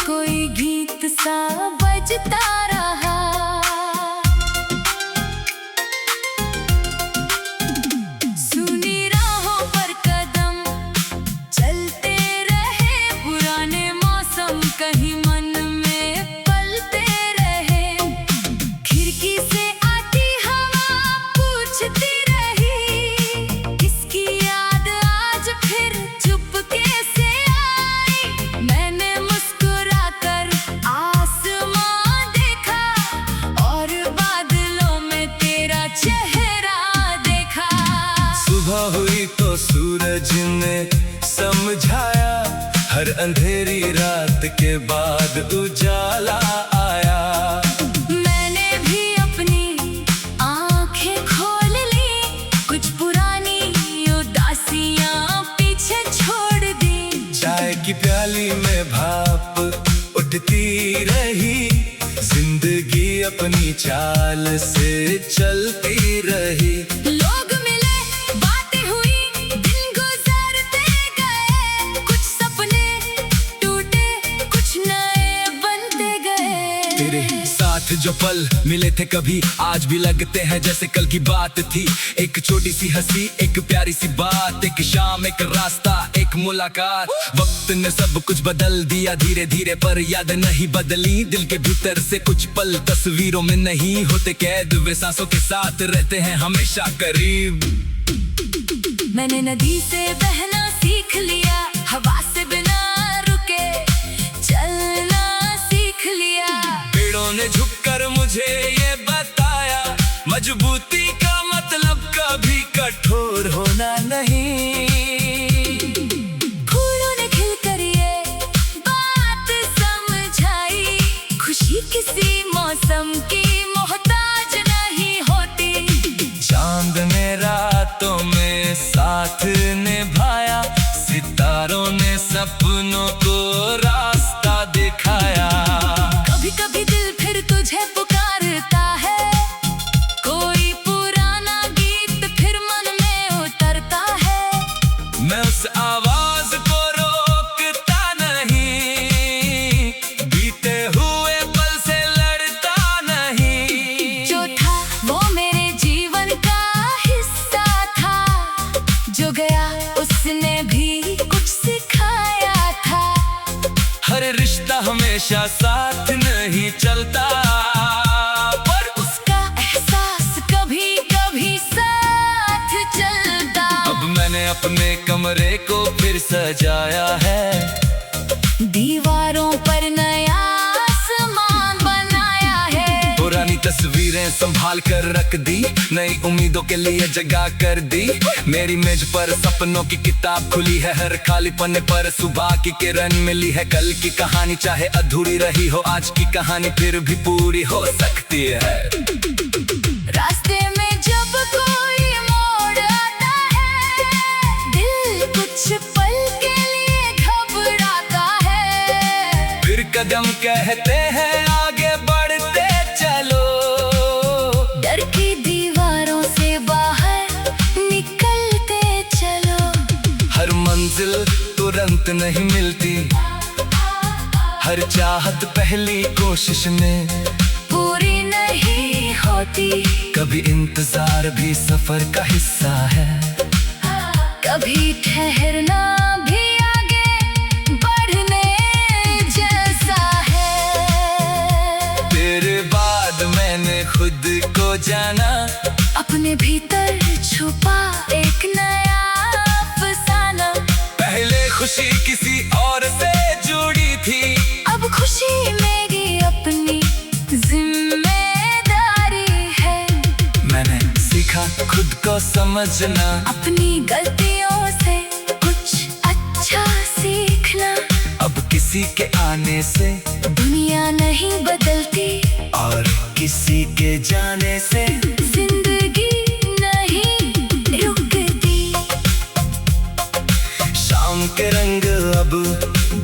कोई गीत सा बजता रहा। सुनी राहों पर कदम चलते रहे, पुराने मौसम कहीं मन में पलते रहे। खिड़की से आती हवा पूछती रही, किसकी याद आज फिर चुपके से आई। मैंने मुस्कुराकर आसमां देखा और बादलों में तेरा चेहरा देखा। सुबह हुई तो सूरज ने समझाया, हर अंधेरी रात के बाद उजाला आया। मैंने भी अपनी आंखें खोल ली, कुछ पुरानी उदासियां पीछे छोड़ दी। चाय की प्याली में भाप उठती रही, जिंदगी अपनी चाल से चलती रही। लोग मिले, बातें हुई, दिन गुजरते गए। कुछ सपने टूटे, कुछ नए बनते गए। तेरे साथ जो पल मिले थे कभी आज भी लगते हैं जैसे कल की बात थी। एक छोटी सी हंसी, एक प्यारी सी बात, एक शाम, एक रास्ता, एक मुलाकात। वक्त ने सब कुछ बदल दिया धीरे धीरे, पर याद नहीं बदली दिल के भीतर से। कुछ पल तस्वीरों में नहीं होते कैद, वे सांसों के साथ रहते हैं हमेशा करीब। मैंने नदी से बहना सीख लिया, हवा से बिना रुके चलना सीख लिया। पेड़ों ने झुककर मुझे ये बताया, मजबूती का मतलब कभी कठोर होना नहीं। फूलों ने खिलकर ये बात समझाई, खुशी किसी मौसम की मोहताज नहीं होती। चांद ने रातों में साथ निभाया, सितारों ने सपनों को रास्ता दिखाया। कभी कभी दिल फिर तुझे पुकारता है, कोई पुराना गीत फिर मन में उतरता है। मैं उस आवाज को रोकता नहीं, बीते हुए पल से लड़ता नहीं। जो था वो मेरे जीवन का हिस्सा था, जो गया उसने भी कुछ सिखाया था। हर रिश्ता हमेशा साथ नहीं चलता, पर उसका एहसास कभी कभी साथ चलता। अब मैंने अपने कमरे को फिर सजाया है, दीवारों पर नया आसमान बनाया है। पुरानी तस्वीरें संभाल कर रख दी, नई उम्मीदों के लिए जगह कर दी। मेरी मेज पर सपनों की किताब खुली है, हर खाली पन्ने पर सुबह की किरण मिली है। कल की कहानी चाहे अधूरी रही हो, आज की कहानी फिर भी पूरी हो सकती है। रास्ते में जब कोई मोड़ आता है, दिल कुछ पल के लिए घबराता है। फिर कदम कहते हैं आगे बढ़ते चलो, डर की दीवारों से बाहर निकलते चलो। हर मंजिल तुरंत नहीं मिलती, हर चाहत पहली कोशिश में पूरी नहीं होती। कभी इंतजार भी सफर का हिस्सा है, कभी ठहरना भी आगे बढ़ने जैसा है। तेरे बाद मैंने खुद को जाना, अपने भीतर छुपा एक नया अफसाना। पहले खुशी किसी और से जुड़ी थी, अब खुशी मेरी अपनी जिम्मेदारी है। मैंने सीखा खुद को समझना, अपनी गलतियों से कुछ अच्छा सीखना। अब किसी के आने से दुनिया नहीं बदलती, और किसी के जाने से जिंदगी नहीं रुकती। शाम के रंग अब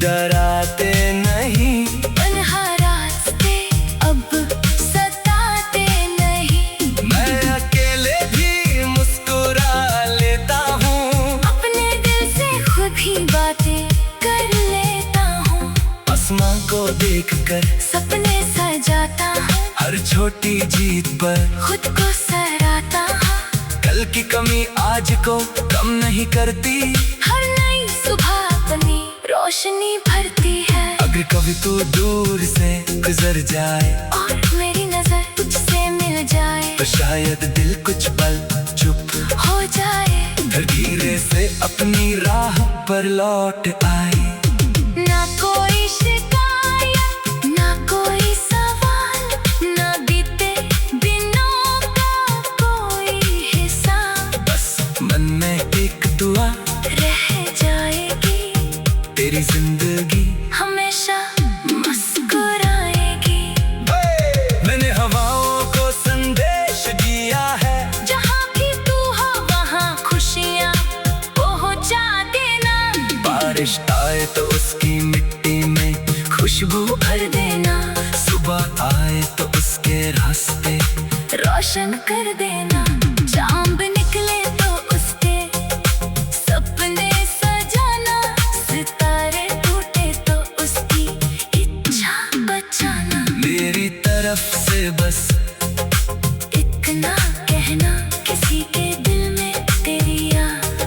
डराते नहीं, तन्हा रास्ते अब सताते नहीं। मैं अकेले भी मुस्कुरा लेता हूँ, अपने दिल से खुद ही बातें कर लेता हूँ। आसमां को कर सपने सजाता हूँ, हर छोटी जीत पर खुद को सराहता हूँ। कल की कमी आज को कम नहीं करती, हर नई सुबह अपनी रोशनी भरती है। अगर कभी तू दूर से गुजर जाए और मेरी नजर तुझसे मिल जाए, तो शायद दिल कुछ पल चुप हो जाए। फिर धीरे से अपनी राह पर लौट आए। ना कोई शिकायत, ना कोई सवाल, ना बीते दिनों का कोई हिसाब। बस मन में एक दुआ रह जाएगी, तेरी जिंदगी हमेशा मुस्कुराएगी। मैंने हवाओं को संदेश दिया है, जहाँ भी तू हो वहाँ खुशियाँ पहुँचा देना। बारिश आए तो उसकी मिट्टी में खुशबू भर देना, सुबह आए तो उसके रास्ते रोशन कर देना। चांद निकले तो उसके सपने सजाना, सितारे टूटे तो उसकी इच्छा बचाना। मेरी तरफ से बस इतना कहना, किसी के दिल में तेरी याद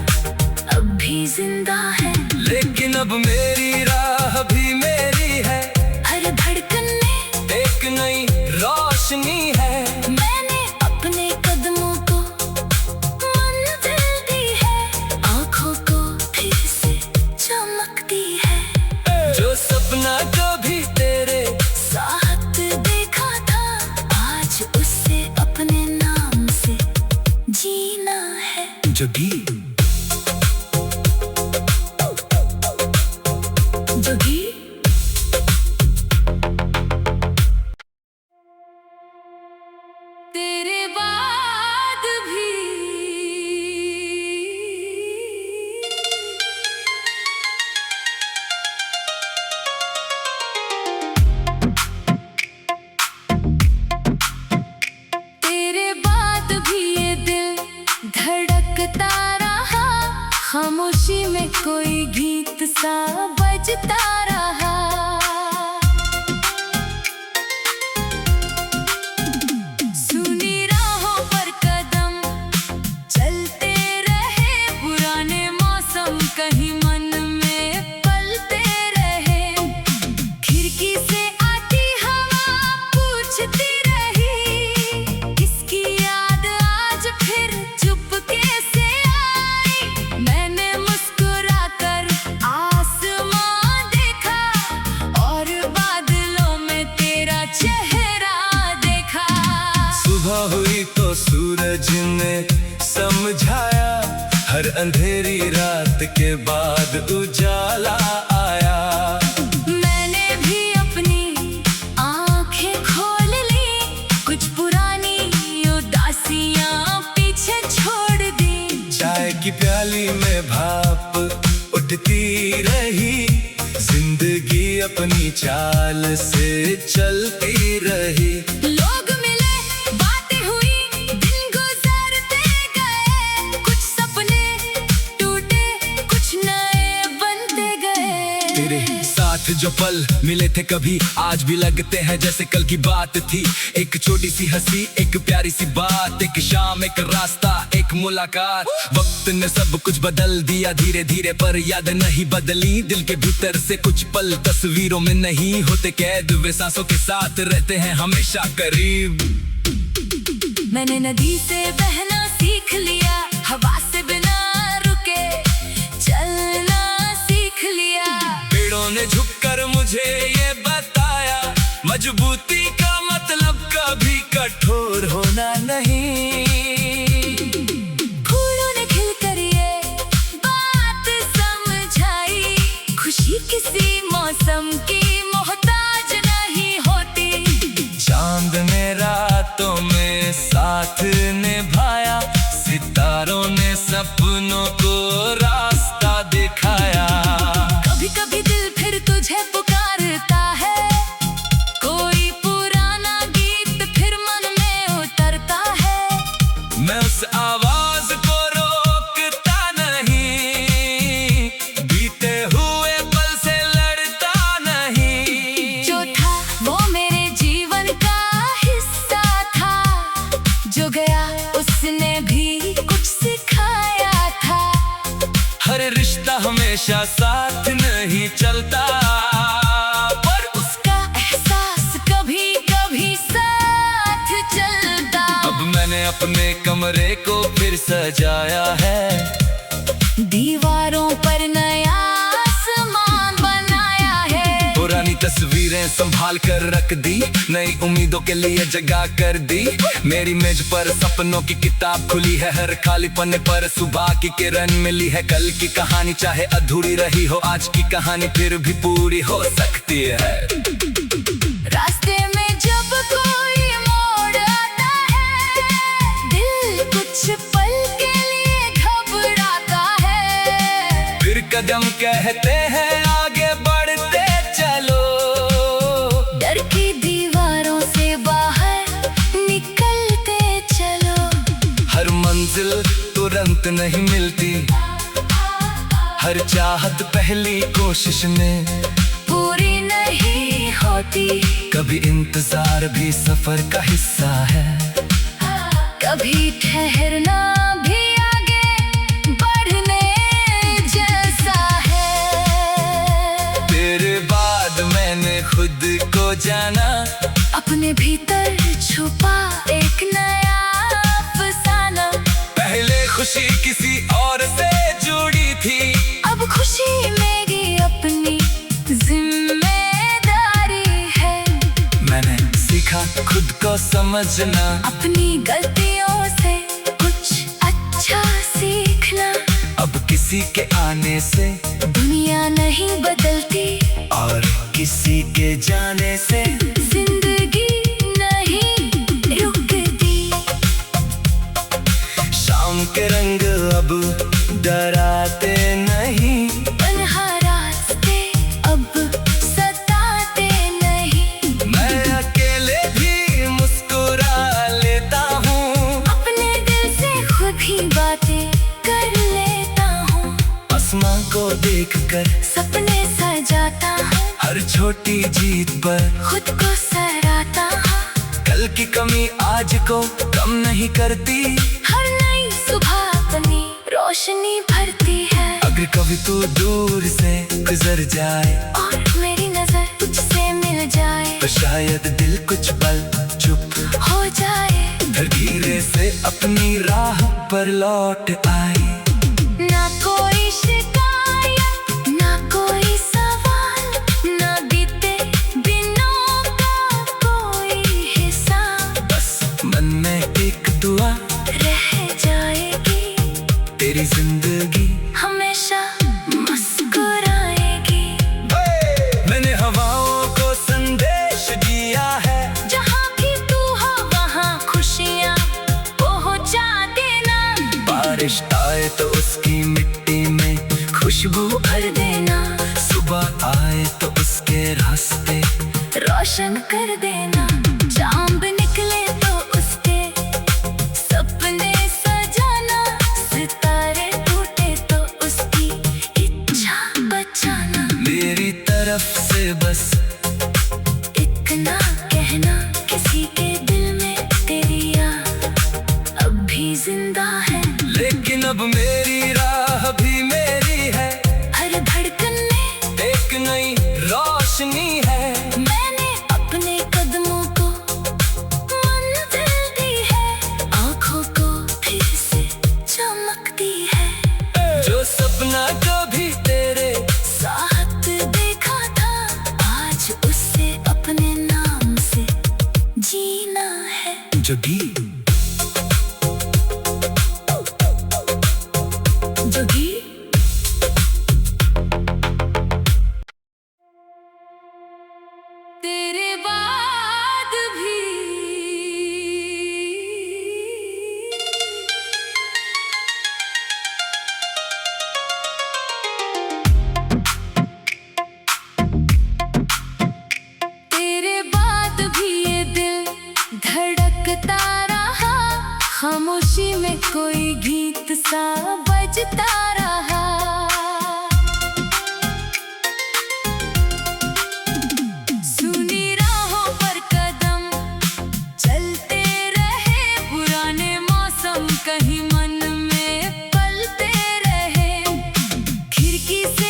अब भी जिंदा है। लेकिन अब मेरी राह भी मेरी है, हर धड़कन में एक नई रोशनी है। मैंने अपने कदमों को मंजिल दी है, आँखों को फिर से चमक दी है। जो सपना कभी तेरे साथ देखा था, आज उससे अपने नाम से जीना है। जगी जोगी तेरे बाद भी तेरे बाद भी ये दिल धड़कता रहा, खामोशी में कोई गीत सा बजता रहा। सुनी राहों पर कदम चलते रहे, पुराने मौसम कहीं मन में पलते रहे। खिड़की से आती हवा पूछती रही, किसकी याद आज फिर चुपके से आई। मैंने मुस्कुरा कर आसमां देखा, और बादलों में तेरा चेहरा देखा। सुबह हुई तो सूरज ने समझाया, हर अंधेरी रात के बाद उजाला आया। मैंने भी अपनी आंखें खोल ली, कुछ पुरानी उदासियां पीछे छोड़ दी। चाय की प्याली में भाप उठती रही, जिंदगी अपनी चाल से चलती रही। लोग मिले, बातें हुई, दिन गुजरते गए, कुछ सपने टूटे, कुछ नए बनते गए। तेरे साथ जो पल मिले थे कभी आज भी लगते हैं जैसे कल की बात थी। एक छोटी सी हंसी, एक प्यारी सी बात, एक शाम, एक रास्ता, एक मुलाकात। वक्त ने सब कुछ बदल दिया धीरे धीरे, पर याद नहीं बदली। दिल के भीतर से कुछ पल तस्वीरों में नहीं होते कैद, वे सांसों के साथ रहते हैं हमेशा करीब। मैंने नदी से बहना सीख लिया, हवा से बिना रुके चलना सीख लिया। पेड़ों ने झुककर मुझे ये बताया, मजबूती का मतलब कभी कठोर होना नहीं। फूलों ने खिलकर ये बात समझाई, खुशी किसी मौसम की मोहताज नहीं होती। चांद ने रातों में साथ निभाया, सितारों ने सपनों को रास्ता दिखाया। कभी कभी दिल फिर तुझे पुकारता है, कोई पुराना गीत फिर मन में उतरता है। मैं उस आवाज को रोकता नहीं, बीते हुए पल से लड़ता नहीं। जो था हमेशा साथ नहीं चलता, पर उसका एहसास कभी कभी साथ चलता। अब मैंने अपने कमरे को फिर सजाया है, दीवारों पर नया आसमान बनाया है। पुरानी तस्वीरें संभाल कर रख दी, नई उम्मीदों के लिए जगह कर दी। मेरी मेज पर सपनों की किताब खुली है, हर खाली पन्ने पर सुबह की किरण मिली है। कल की कहानी चाहे अधूरी रही हो, आज की कहानी फिर भी पूरी हो सकती है। रास्ते में जब कोई मोड़ आता है, दिल कुछ पल के लिए घबराता है। फिर कदम कहते हैं आगे बढ़ते चलो, डर की दीवारों से बाहर निकलते चलो। हर मंजिल तुरंत नहीं मिलती, हर चाहत पहली कोशिश में पूरी नहीं होती। कभी इंतजार भी सफर का हिस्सा है, कभी ठहरना भी आगे बढ़ने जैसा है। तेरे बाद मैंने खुद को जाना, अपने भीतर छुपा एक नया अफसाना। पहले खुशी किसी और से जुड़ी थी, अब खुशी मेरी अपनी जिम्मेदारी है। मैंने सीखा खुद को समझना, अपनी गलतियों से कुछ अच्छा सीखना। अब किसी के आने से दुनिया नहीं बदलती, और किसी के जाने से जिंदगी नहीं रुकती। शाम के रंग अब डराते नहीं, तन्हा रास्ते अब सताते नहीं। मैं अकेले भी मुस्कुरा लेता हूँ, अपने दिल से खुद ही बातें कर लेता हूँ। आसमां को देखकर सपने सजाता हूँ, हर छोटी जीत पर खुद को सराहता हूँ। कल की कमी आज को कम नहीं करती, हर नई सुबह अपनी रोशनी भरती है। अगर कभी तू दूर से गुजर जाए और मेरी नजर तुझसे मिल जाए, तो शायद दिल कुछ पल चुप हो जाए। फिर धीरे से अपनी राह पर लौट आए। ना कोई शिकायत, ना कोई सवाल, ना बीते दिनों का कोई हिसाब। बस मन में एक दुआ रह जाएगी, तेरी जिंदगी हमेशा मुस्कुराएगी। मैंने हवाओं को संदेश दिया है, जहाँ भी तू हो वहाँ खुशियाँ पहुँचा देना। बारिश आए तो उसकी मिट्टी में खुशबू भर देना, सुबह आए तो उसके रास्ते रोशन कर देना। चांद निकले तो उसके सपने सजाना, सितारे टूटे तो उसकी इच्छा बचाना। मेरी तरफ से बस इतना कहना, किसी के दिल में तेरी याद अब भी जिंदा है। लेकिन अब मेरी राह भी मेरी है, हर धड़कन में एक नई रोशनी है। मैंने अपने कदमों को मंजिल दी है, आँखों को फिर से चमक दी है। जो सपना कभी तेरे साथ देखा था, आज उससे अपने नाम से जीना है। जगी जोगी तेरे बाद भी तेरे बाद भी ये दिल धड़कता रहा, खामोशी में कोई गीत सा बजता रहा। सुनी राहों पर कदम चलते रहे, पुराने मौसम कहीं मन में पलते रहे। खिड़की से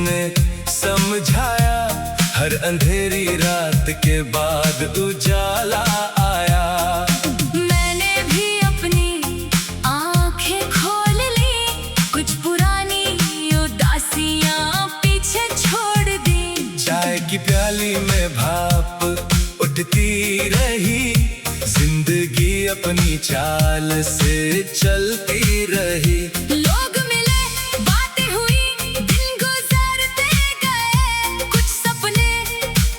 ने समझाया, हर अंधेरी रात के बाद उजाला आया। मैंने भी अपनी आंखें खोल ली, कुछ पुरानी उदासियां पीछे छोड़ दी। चाय की प्याली में भाप उठती रही, जिंदगी अपनी चाल से चलती रही। लोग मिले, बातें हुई, दिन गुजरते गए, कुछ सपने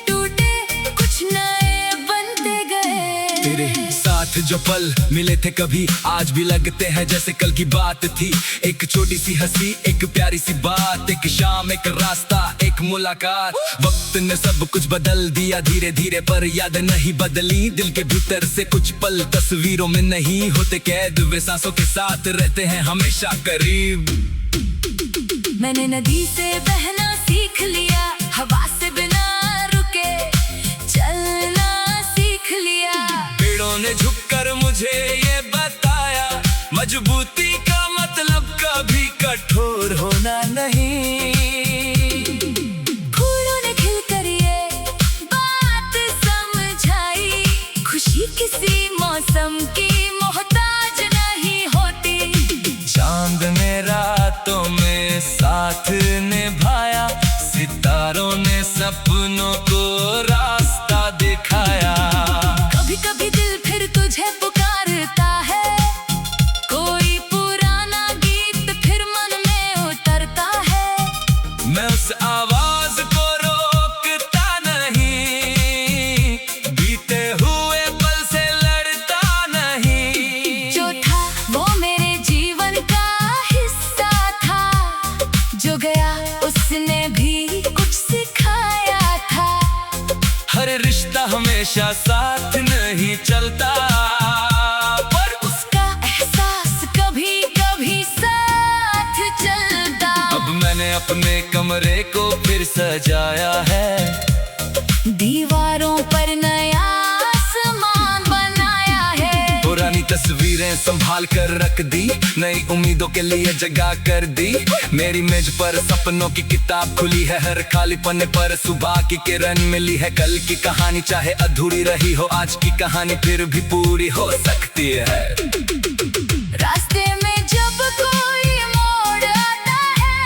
टूटे, कुछ नए बनते गए। तेरे साथ जो पल मिले थे कभी आज भी लगते हैं जैसे कल की बात थी। एक छोटी सी हंसी, एक प्यारी सी बात, एक शाम, एक रास्ता, एक मुलाकात। वक्त ने सब कुछ बदल दिया धीरे धीरे, पर याद नहीं बदली। दिल के भीतर से कुछ पल तस्वीरों में नहीं होते कैद, वे सांसों के साथ रहते हैं हमेशा करीब। मैंने नदी से बहना सीख लिया, हवा से बिना रुके चलना सीख लिया। पेड़ों ने झुककर मुझे ये बताया, मजबूती का मतलब कभी कठोर होना नहीं। फूलों ने खिलकर ये बात समझाई, खुशी किसी मौसम की मोहताज नहीं होती। चांद ने रातों में साथ निभाया, सितारों ने सपनों को रास्ता दिखाया। कभी कभी दिल फिर तुझे पुकारता है, कोई पुराना गीत फिर मन में उतरता है। मैं उस आवाज को रोकता नहीं, बीते हुए पल से लड़ता नहीं। जो था वो मेरे जीवन का हिस्सा था, जो गया उसने भी कुछ सिखाया था। हर रिश्ता हमेशा साथ नहीं चलता, पर उसका एहसास कभी कभी साथ चलता। अब मैंने अपने कमरे को फिर सजाया है, दीवारों पर नया आसमान बनाया है। पुरानी तस्वीरें संभाल कर रख दी, नई उम्मीदों के लिए जगह कर दी। मेरी मेज पर सपनों की किताब खुली है, हर खाली पन्ने पर सुबह की किरण मिली है। कल की कहानी चाहे अधूरी रही हो, आज की कहानी फिर भी पूरी हो सकती है। रास्ते में जब कोई मोड़ आता है,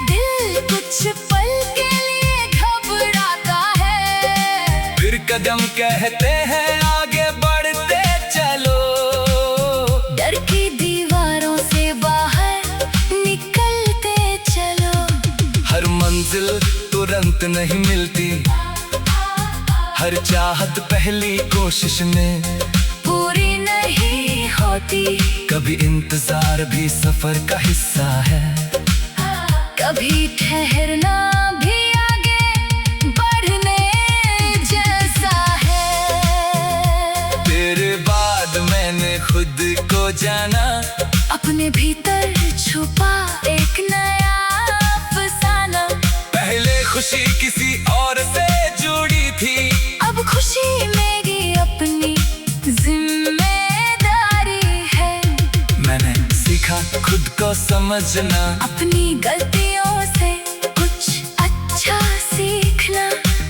दिल कुछ पल के लिए घबराता है। फिर कदम कहते हैं आगे बढ़ते चलो, डर की दीवारों से बाहर निकलते चलो। हर मंजिल तुरंत नहीं मिलती, हर चाहत पहली कोशिश में पूरी नहीं होती। कभी इंतजार भी सफर का हिस्सा है, कभी ठहरना भी आगे बढ़ने जैसा है। तेरे बाद मैंने खुद को जाना, अपने भीतर छुपा एक नया अफसाना। पहले खुशी किसी और से जुड़ी थी, अब खुशी मेरी अपनी जिम्मेदारी है। मैंने सीखा खुद को समझना, अपनी गलतियों से कुछ अच्छा सीखना।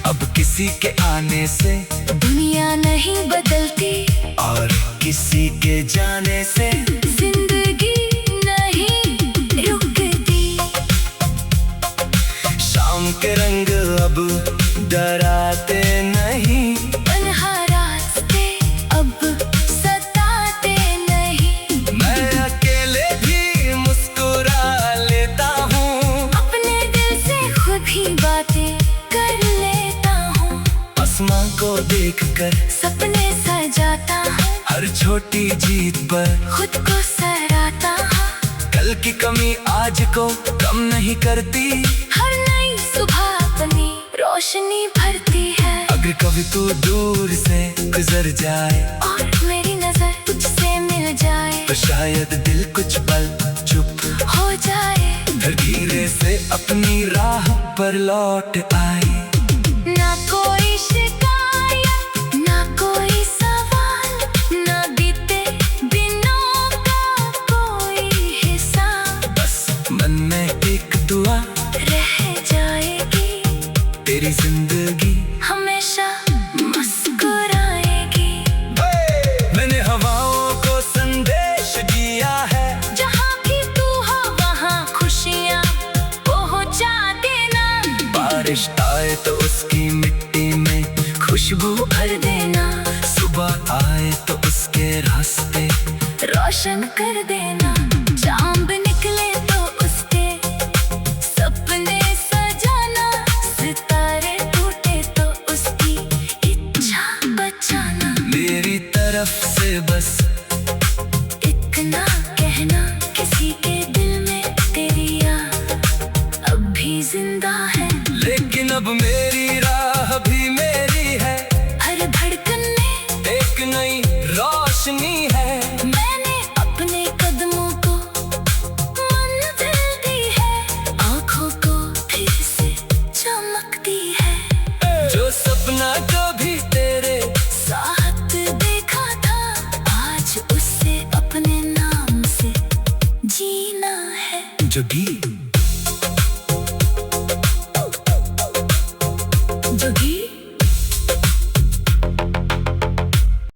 अब किसी के आने से दुनिया नहीं बदलती, और किसी के जाने से जिंदगी नहीं रुकती। शाम के रंग अब डराते नहीं, तन्हा रास्ते अब सताते नहीं। मैं अकेले भी मुस्कुरा लेता हूँ, अपने दिल से खुद ही बातें कर लेता हूँ। आसमां को देखकर सपने सजाता हूँ, हर छोटी जीत पर खुद को सराहता हूँ। कल की कमी आज को कम नहीं करती, हर नई सुबह अपनी रोशनी भरती है। अगर कभी तू दूर से गुजर जाए और मेरी नजर तुझसे मिल जाए, तो शायद दिल कुछ पल चुप हो जाए। फिर धीरे से अपनी राह पर लौट आए। ना कोई शिकायत, ना कोई सवाल, ना बीते दिनों का कोई हिसाब। बस मन में एक दुआ रह खुशबू भर देना, सुबह आए तो उसके रास्ते रोशन कर देना। चांद निकले तो उसके सपने सजाना, सितारे टूटे तो उसकी इच्छा बचाना। मेरी तरफ से बस इतना कहना, किसी के दिल में तेरी याद अब भी जिंदा है। लेकिन अब मेरी राह भी मेरी है, हर धड़कन में एक नई रोशनी है। मैंने अपने कदमों को मंजिल दी है, आँखों को फिर से चमक दी है। जो सपना कभी तेरे साथ देखा था, आज उसे अपने नाम से जीना है। जगी जोगी